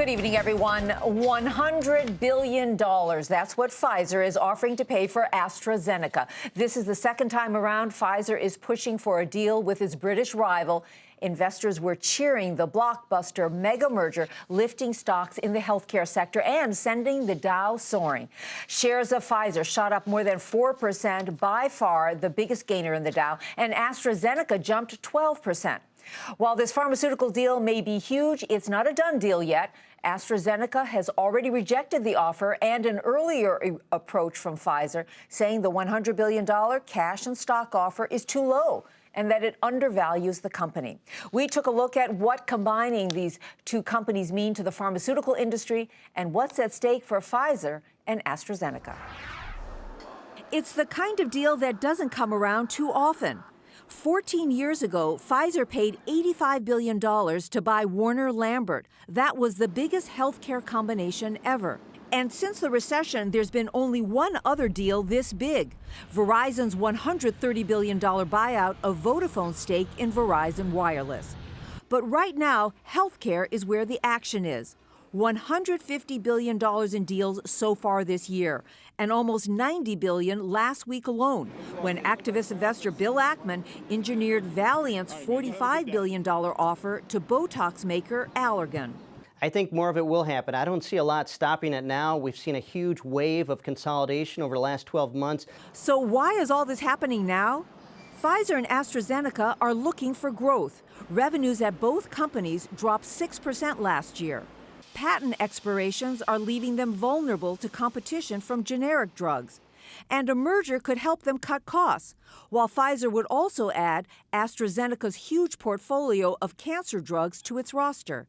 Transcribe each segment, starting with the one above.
Good evening, everyone. $100 billion. That's what Pfizer is offering to pay for AstraZeneca. This is the second time around Pfizer is pushing for a deal with its British rival. Investors were cheering the blockbuster mega merger, lifting stocks in the healthcare sector and sending the Dow soaring. Shares of Pfizer shot up more than 4%, by far the biggest gainer in the Dow, and AstraZeneca jumped 12%. While this pharmaceutical deal may be huge, it's not a done deal yet. AstraZeneca has already rejected the offer and an earlier approach from Pfizer, saying the $100 billion cash and stock offer is too low and that it undervalues the company. We took a look at what combining these two companies mean to the pharmaceutical industry and what's at stake for Pfizer and AstraZeneca. It's the kind of deal that doesn't come around too often. 14 years ago, Pfizer paid $85 billion to buy Warner Lambert. That was the biggest healthcare combination ever. And since the recession, there's been only one other deal this big: Verizon's $130 billion buyout of Vodafone's stake in Verizon Wireless. But right now, healthcare is where the action is. $150 billion in deals so far this year, and almost $90 billion last week alone, when activist investor Bill Ackman engineered Valiant's $45 billion offer to Botox maker Allergan. I think more of it will happen. I don't see a lot stopping it now. We've seen a huge wave of consolidation over the last 12 months. So why is all this happening now? Pfizer and AstraZeneca are looking for growth. Revenues at both companies dropped 6% last year. Patent expirations are leaving them vulnerable to competition from generic drugs. And a merger could help them cut costs, while Pfizer would also add AstraZeneca's huge portfolio of cancer drugs to its roster.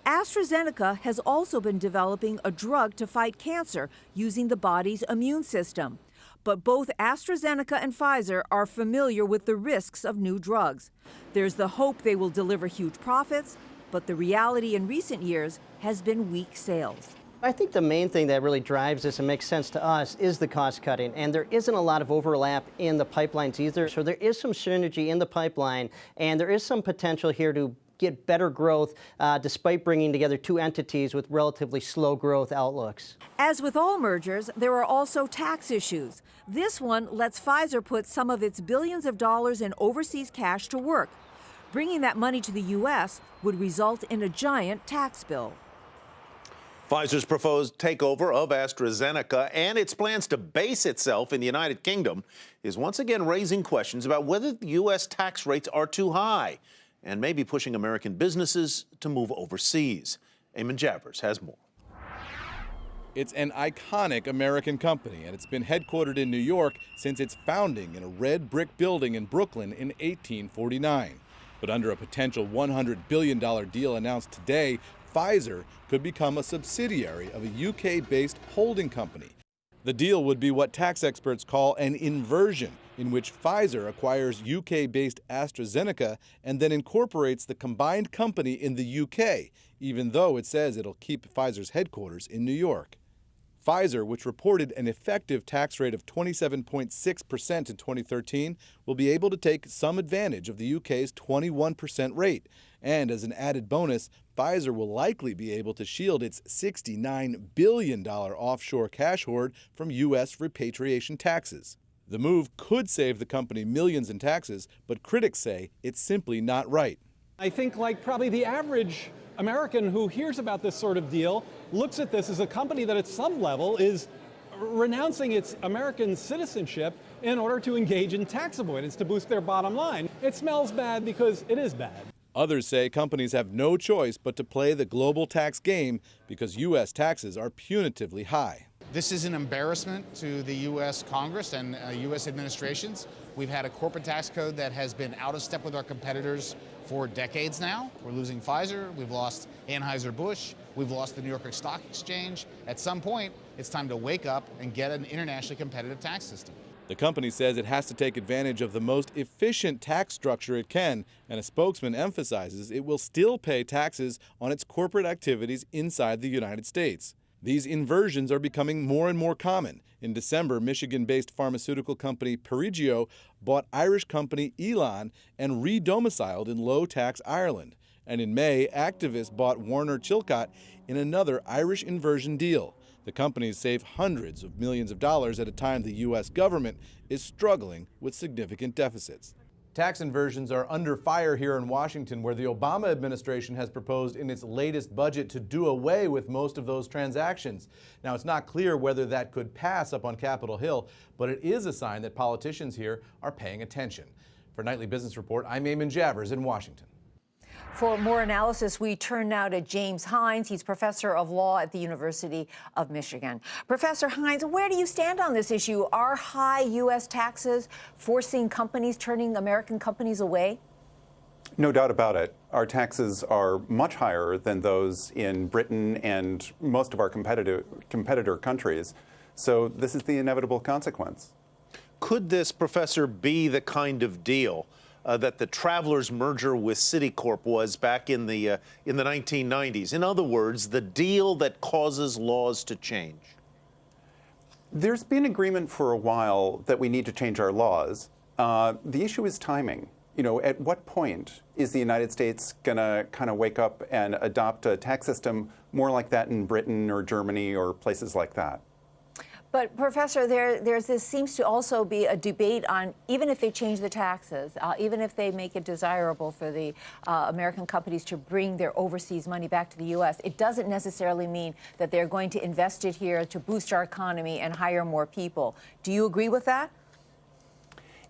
AstraZeneca has also been developing a drug to fight cancer using the body's immune system. But both AstraZeneca and Pfizer are familiar with the risks of new drugs. There's the hope they will deliver huge profits, but the reality in recent years has been weak sales. I think the main thing that really drives this and makes sense to us is the cost cutting, and there isn't a lot of overlap in the pipelines either. So there is some synergy in the pipeline, and there is some potential here to get better growth despite bringing together two entities with relatively slow growth outlooks. As with all mergers, there are also tax issues. This one lets Pfizer put some of its billions of dollars in overseas cash to work. Bringing that money to the U.S. would result in a giant tax bill. Pfizer's proposed takeover of AstraZeneca and its plans to base itself in the United Kingdom is once again raising questions about whether the U.S. tax rates are too high and maybe pushing American businesses to move overseas. Eamon Javers has more. It's an iconic American company, and it's been headquartered in New York since its founding in a red brick building in Brooklyn in 1849. But under a potential $100 billion deal announced today, Pfizer could become a subsidiary of a UK-based holding company. The deal would be what tax experts call an inversion, in which Pfizer acquires UK-based AstraZeneca and then incorporates the combined company in the UK, even though it says it'll keep Pfizer's headquarters in New York. Pfizer, which reported an effective tax rate of 27.6% in 2013, will be able to take some advantage of the UK's 21% rate. And as an added bonus, Pfizer will likely be able to shield its $69 billion offshore cash hoard from U.S. repatriation taxes. The move could save the company millions in taxes, but critics say it's simply not right. I think like probably the average American who hears about this sort of deal looks at this as a company that at some level is renouncing its American citizenship in order to engage in tax avoidance to boost their bottom line. It smells bad because it is bad. Others say companies have no choice but to play the global tax game because U.S. taxes are punitively high. This is an embarrassment to the U.S. Congress and U.S. administrations. We've had a corporate tax code that has been out of step with our competitors for decades now. We're losing Pfizer, we've lost Anheuser-Busch, we've lost the New York Stock Exchange. At some point, it's time to wake up and get an internationally competitive tax system. The company says it has to take advantage of the most efficient tax structure it can, and a spokesman emphasizes it will still pay taxes on its corporate activities inside the United States. These inversions are becoming more and more common. In December, Michigan-based pharmaceutical company Perigio bought Irish company Elan and re-domiciled in low-tax Ireland. And in May, activists bought Warner Chilcot in another Irish inversion deal. The companies save hundreds of millions of dollars at a time the U.S. government is struggling with significant deficits. Tax inversions are under fire here in Washington, where the Obama administration has proposed in its latest budget to do away with most of those transactions. Now, it's not clear whether that could pass up on Capitol Hill, but it is a sign that politicians here are paying attention. For Nightly Business Report, I'm Eamon Javers in Washington. For more analysis, we turn now to James Hines. He's professor of law at the University of Michigan. Professor Hines, where do you stand on this issue? Are high U.S. taxes forcing companies, turning American companies away? No doubt about it. Our taxes are much higher than those in Britain and most of our competitor countries. So this is the inevitable consequence. Could this, Professor, be the kind of deal that the Travelers merger with Citicorp was back in the 1990s? In other words, the deal that causes laws to change. There's been agreement for a while that we need to change our laws. The issue is timing. You know, at what point is the United States going to kind of wake up and adopt a tax system more like that in Britain or Germany or places like that? But, Professor, there's this seems to also be a debate on, even if they change the taxes, even if they make it desirable for the American companies to bring their overseas money back to the U.S., it doesn't necessarily mean that they're going to invest it here to boost our economy and hire more people. Do you agree with that?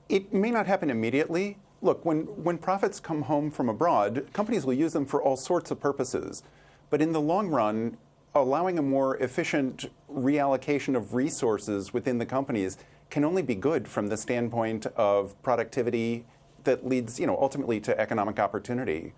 It may not happen immediately. Look, when profits come home from abroad, companies will use them for all sorts of purposes. But in the long run, allowing a more efficient reallocation of resources within the companies can only be good from the standpoint of productivity that leads, ultimately to economic opportunity.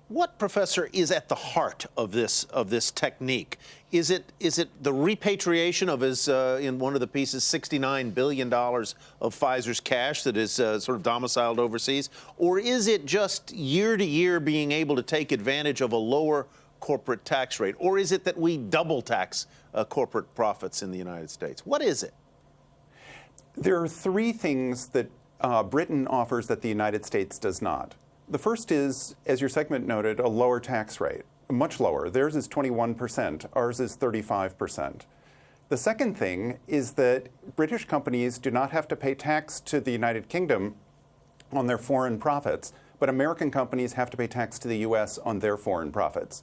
What, Professor, is at the heart of this technique? Is it the repatriation of his, in one of the pieces, $69 billion of Pfizer's cash that is sort of domiciled overseas? Or is it just year to year being able to take advantage of a lower corporate tax rate? Or is it that we double tax corporate profits in the United States? What is it? There are three things that Britain offers that the United States does not. The first is, as your segment noted, a lower tax rate, much lower. Theirs is 21%, ours is 35%. The second thing is that British companies do not have to pay tax to the United Kingdom on their foreign profits, but American companies have to pay tax to the U.S. on their foreign profits.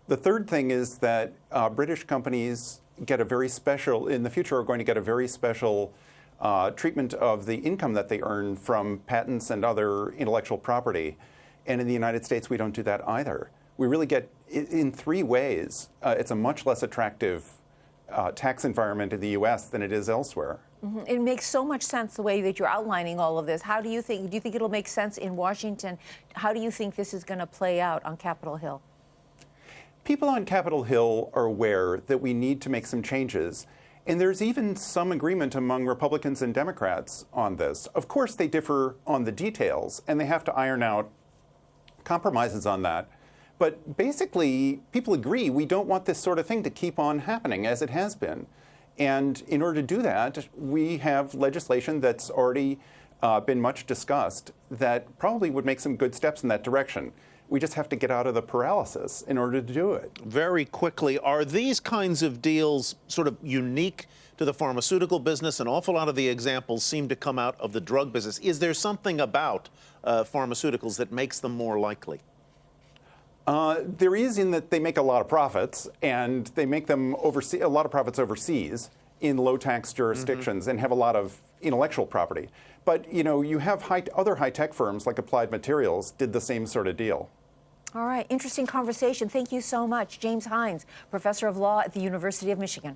The third thing is that British companies get a very special, in the future, are going to get a very special treatment of the income that they earn from patents and other intellectual property. And in the United States, we don't do that either. We really get, in three ways, it's a much less attractive tax environment in the U.S. than it is elsewhere. Mm-hmm. It makes so much sense the way that you're outlining all of this. Do you think it'll make sense in Washington? How do you think this is going to play out on Capitol Hill? People on Capitol Hill are aware that we need to make some changes. And there's even some agreement among Republicans and Democrats on this. Of course, they differ on the details, and they have to iron out compromises on that. But basically, people agree we don't want this sort of thing to keep on happening as it has been. And in order to do that, we have legislation that's already been much discussed that probably would make some good steps in that direction. We just have to get out of the paralysis in order to do it. Very quickly, are these kinds of deals sort of unique to the pharmaceutical business? An awful lot of the examples seem to come out of the drug business. Is there something about pharmaceuticals that makes them more likely? There is, in that they make a lot of profits, and they make them a lot of profits overseas in low-tax jurisdictions and have a lot of intellectual property. But, you have other high-tech firms like Applied Materials did the same sort of deal. All right, interesting conversation. Thank you so much. James Hines, professor of law at the University of Michigan.